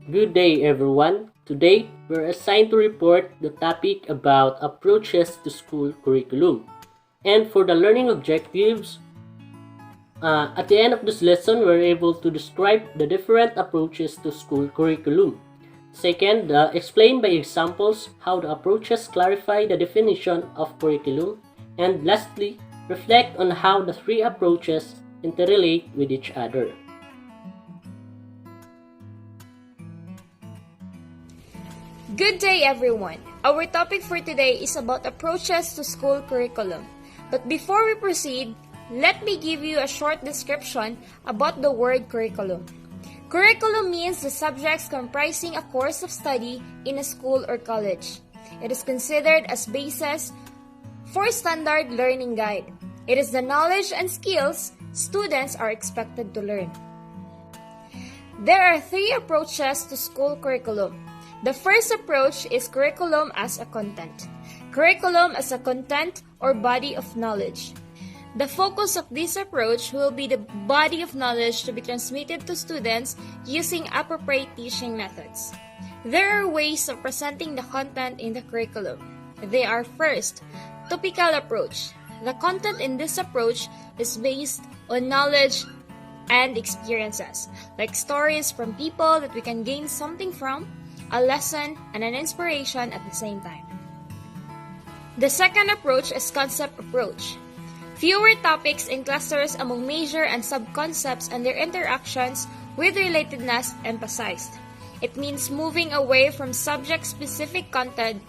Good day, everyone. Today, we're assigned to report the topic about approaches to school curriculum. And for the learning objectives, at the end of this lesson, we're able to describe the different approaches to school curriculum. Second, explain by examples how the approaches clarify the definition of curriculum. And lastly, reflect on how the three approaches interrelate with each other. Good day, everyone. Our topic for today is about approaches to school curriculum. But before we proceed, let me give you a short description about the word curriculum. Curriculum means the subjects comprising a course of study in a school or college. It is considered as basis for standard learning guide. It is the knowledge and skills students are expected to learn. There are three approaches to school curriculum. The first approach is curriculum as a content. Curriculum as a content or body of knowledge. The focus of this approach will be the body of knowledge to be transmitted to students using appropriate teaching methods. There are ways of presenting the content in the curriculum. They are first, topical approach. The content in this approach is based on knowledge and experiences, like stories from people that we can gain something from, a lesson, and an inspiration at the same time. The second approach is concept approach. Fewer topics in clusters among major and sub-concepts and their interactions with relatedness emphasized. It means moving away from subject-specific content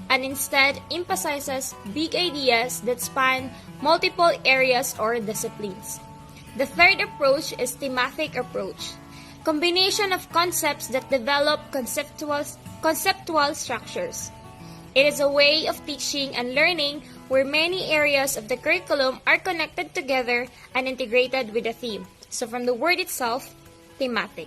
and instead emphasizes big ideas that span multiple areas or disciplines. The third approach is thematic approach. Combination of concepts that develop conceptual structures. It is a way of teaching and learning where many areas of the curriculum are connected together and integrated with a theme. So from the word itself, thematic.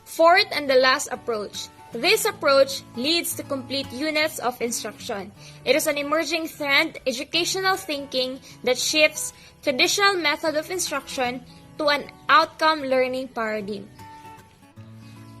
Fourth and the last approach. This approach leads to complete units of instruction. It is an emerging trend, educational thinking that shifts traditional method of instruction to an outcome learning paradigm.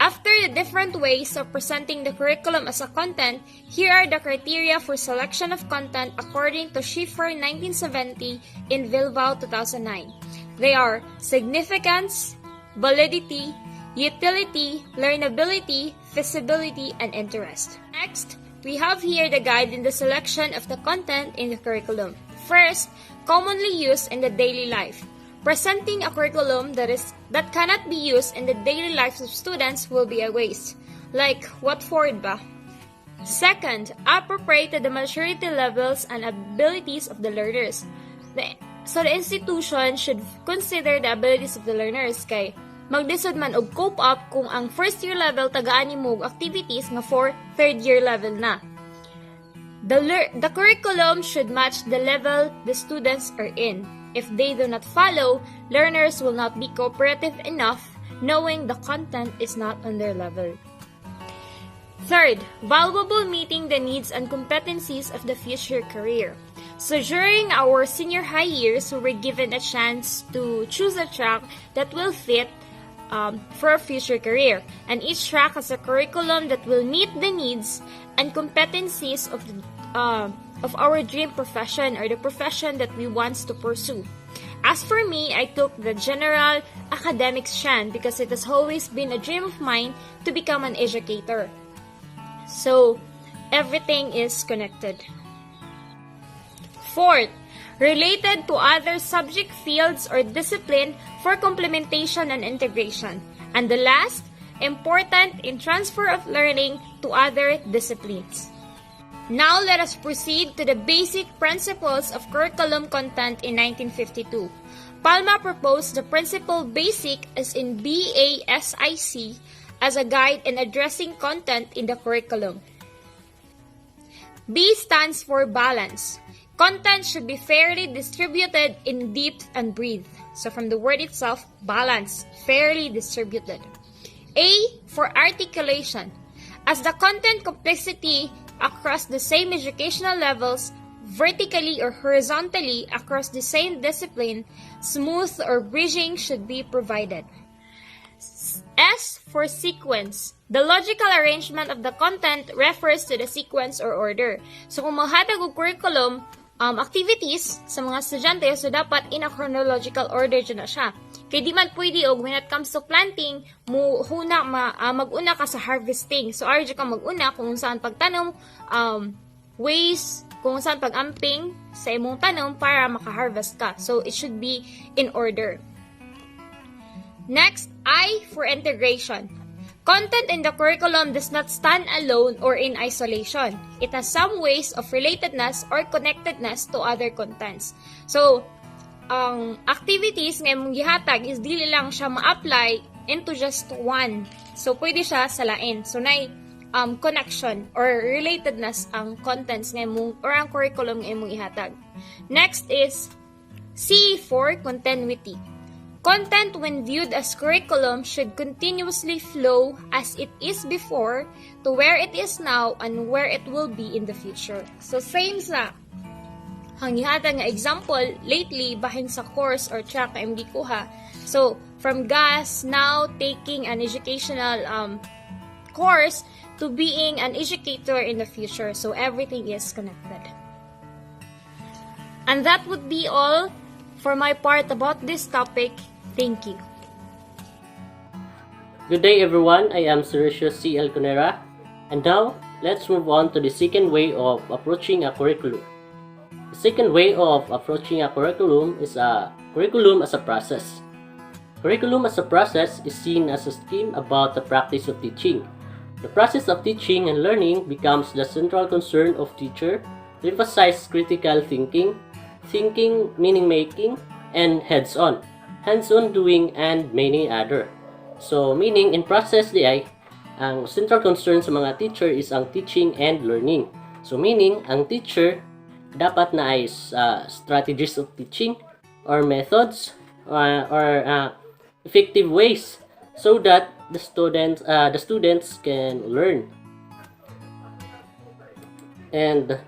After the different ways of presenting the curriculum as a content, here are the criteria for selection of content according to Schiffer 1970 in Bilbao 2009. They are significance, validity, utility, learnability, feasibility, and interest. Next, we have here the guide in the selection of the content in the curriculum. First, commonly used in the daily life. Presenting a curriculum that cannot be used in the daily lives of students will be a waste. Like, what for it ba? Second, appropriate to the maturity levels and abilities of the learners. So the institution should consider the abilities of the learners kay maglisod man og cope up kung ang first year level tagaan nimo activities nga for third year level na. The curriculum should match the level the students are in. If they do not follow, learners will not be cooperative enough knowing the content is not on their level. Third, valuable meeting the needs and competencies of the future career. So during our senior high years, we were given a chance to choose a track that will fit for a future career. And each track has a curriculum that will meet the needs and competencies of our dream profession or the profession that we want to pursue. As for me, I took the general academics strand because it has always been a dream of mine to become an educator. So, everything is connected. Fourth, related to other subject fields or discipline for complementation and integration. And the last, important in transfer of learning to other disciplines. Now let us proceed to the basic principles of curriculum content in 1952. Palma proposed the principle basic as in BASIC as a guide in addressing content in the curriculum. B stands for balance. Content should be fairly distributed in depth and breadth. So from the word itself, balance, fairly distributed. A for articulation. As the content complexity across the same educational levels, vertically or horizontally across the same discipline, smooth or bridging should be provided. S for sequence. The logical arrangement of the content refers to the sequence or order. So kung maghatag og curriculum activities sa mga estudyante, so dapat in a chronological order dyan na siya. Kaya di man pwede og when it comes to planting, mag-una ka sa harvesting. So arjo ka mag-una kung saan pagtanom, ways, kung saan pag-amping sa imong tanom para maka-harvest ka. So it should be in order. Next, I for integration. Content in the curriculum does not stand alone or in isolation. It has some ways of relatedness or connectedness to other contents. So, ang activities nga imong gihatag is dili lang siya ma-apply into just one. So, pwede siya sa lain. So, na connection or relatedness ang contents nga imong or ang curriculum nga imong ihatag. Next is C for continuity. Content when viewed as curriculum should continuously flow as it is before to where it is now and where it will be in the future. So same sa hangihatag nga example lately bahin sa course or track na imong gikuha. So from GAS now taking an educational course to being an educator in the future. So everything is connected. And that would be all for my part about this topic. Thank you. Good day everyone, I am Sergio C. Conera, and now let's move on to the second way of approaching a curriculum. The second way of approaching a curriculum is a curriculum as a process. Curriculum as a process is seen as a scheme about the practice of teaching. The process of teaching and learning becomes the central concern of teacher to emphasize critical thinking, meaning making, and hands-on doing, and many other. So, meaning in process di ay, ang central concern sa mga teacher is ang teaching and learning. So, meaning, ang teacher dapat na ay strategies of teaching or methods or effective ways so that the students can learn. And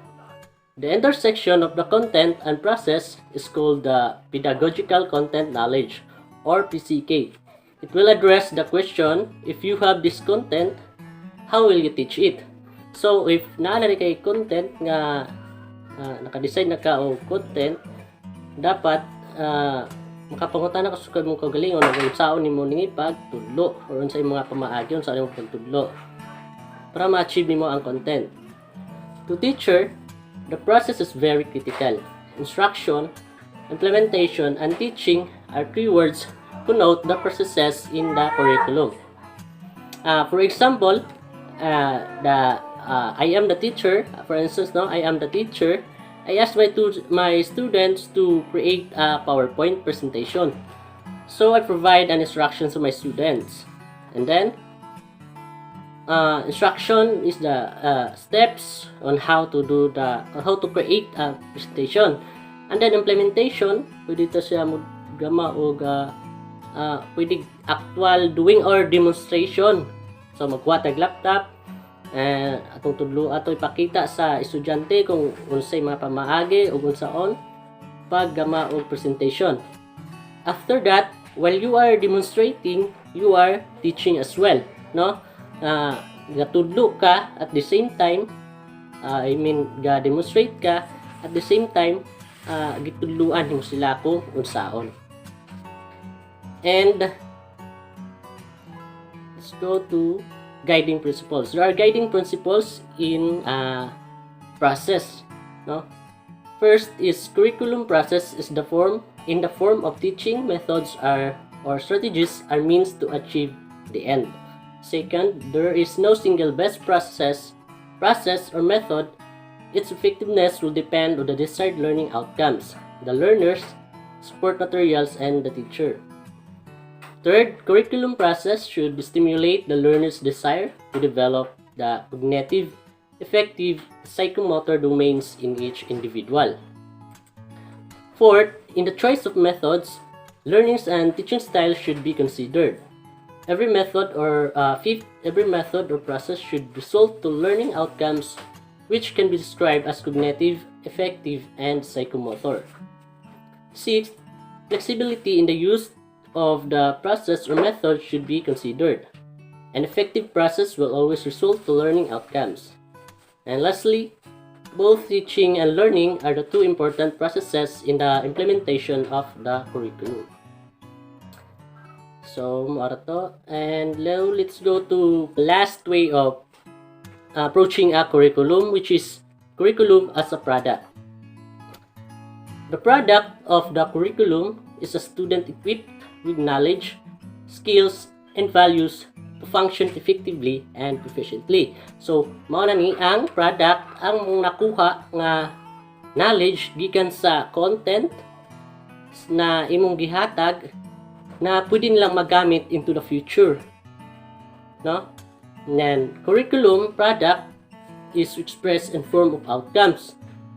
the intersection of the content and process is called the pedagogical content knowledge or PCK. It will address the question, if you have this content, how will you teach it? So if naalala kay content nga naka-design na ka o content, dapat makapangutan na kasukad mong kagalingon kung saan nimo ning pagtudlo or sa mga pamaagi sa imong pagtudlo para ma-achieve nimo ang content. To teacher, the process is very critical. Instruction, implementation, and teaching are keywords to note the processes in the curriculum. For example, I am the teacher. For instance, I am the teacher. I asked my students to create a PowerPoint presentation. So I provide an instruction to my students, and then instruction is the steps on how to create a presentation, and then implementation pwede to siya mo gama og pwede actual doing or demonstration. So magkuha tag laptop atong tudlo ato ipakita sa estudyante kung unsay mga pamaagi ug unsaon paggama og presentation. After that, while you are demonstrating, you are teaching as well, no? Gatudlo ka at the same time, ga-demonstrate ka at the same time, gitudluan mo sila kung unsaon. And let's go to guiding principles. There are guiding principles in process, no? First is curriculum process is in the form of teaching methods or strategies are means to achieve the end. Second, there is no single best process or method. Its effectiveness will depend on the desired learning outcomes, the learners, support materials, and the teacher. Third, curriculum process should stimulate the learner's desire to develop the cognitive, affective, psychomotor domains in each individual. Fourth, in the choice of methods, learnings and teaching styles should be considered. Every method or process should result to learning outcomes which can be described as cognitive, affective, and psychomotor. Sixth, flexibility in the use of the process or method should be considered. An effective process will always result to learning outcomes. And lastly, both teaching and learning are the two important processes in the implementation of the curriculum. So, mara to. And now, let's go to the last way of approaching a curriculum, which is curriculum as a product. The product of the curriculum is a student equipped with knowledge, skills, and values to function effectively and efficiently. So, mao na ni ang product ang nakuha nga knowledge gikan sa content na imong gihatag na pwede nilang magamit into the future. No? And then, curriculum product is expressed in form of outcomes,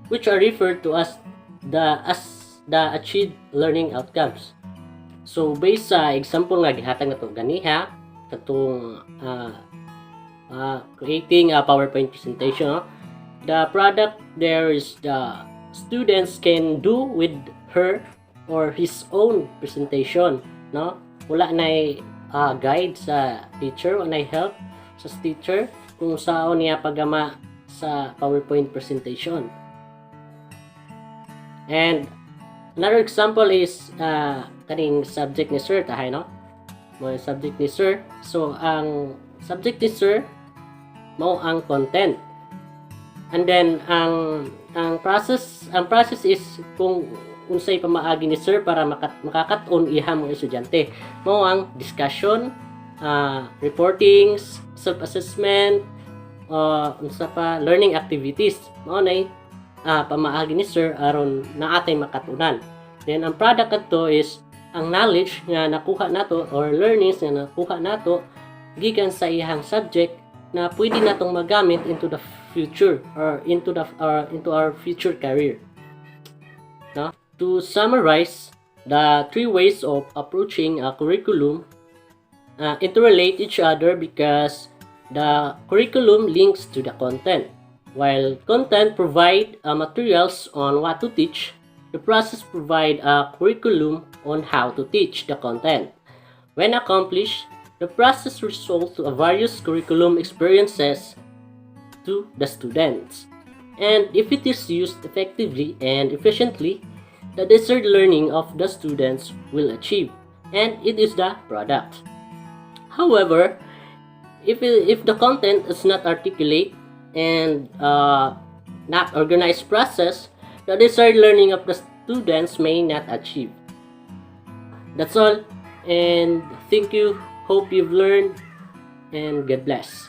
which are referred to as the achieved learning outcomes. So, based sa example nga gihatag na to ganiha, katong creating a PowerPoint presentation, no? The product there is the students can do with her or his own presentation, no? Wala na guide sa teacher, wala na help sa teacher kung saan niya pagama sa PowerPoint presentation. And another example is kaning subject ni sir tahay, no? Mo subject ni sir. So ang subject ni sir mao ang content. And then ang process is kung unsay pamaagi ni sir para makakat-on iha mo estudyante. Mao ang discussion, reportings, self-assessment, unsa pa learning activities. Mao nay pamaagi ni sir aron naatay makatunan. Then ang product adto is ang knowledge nga nakuha nato or learnings nga nakuha nato gikan sa iyang subject na pwede natong magamit into the future or into our future career. No? To summarize, the three ways of approaching a curriculum interrelate each other because the curriculum links to the content. While content provide materials on what to teach, the process provide a curriculum on how to teach the content. When accomplished, the process results to a various curriculum experiences to the students. And if it is used effectively and efficiently, the desired learning of the students will achieve, and it is the product. However, if the content is not articulate and not organized process, the desired learning of the students may not achieve. That's all, and thank you. Hope you've learned, and God bless.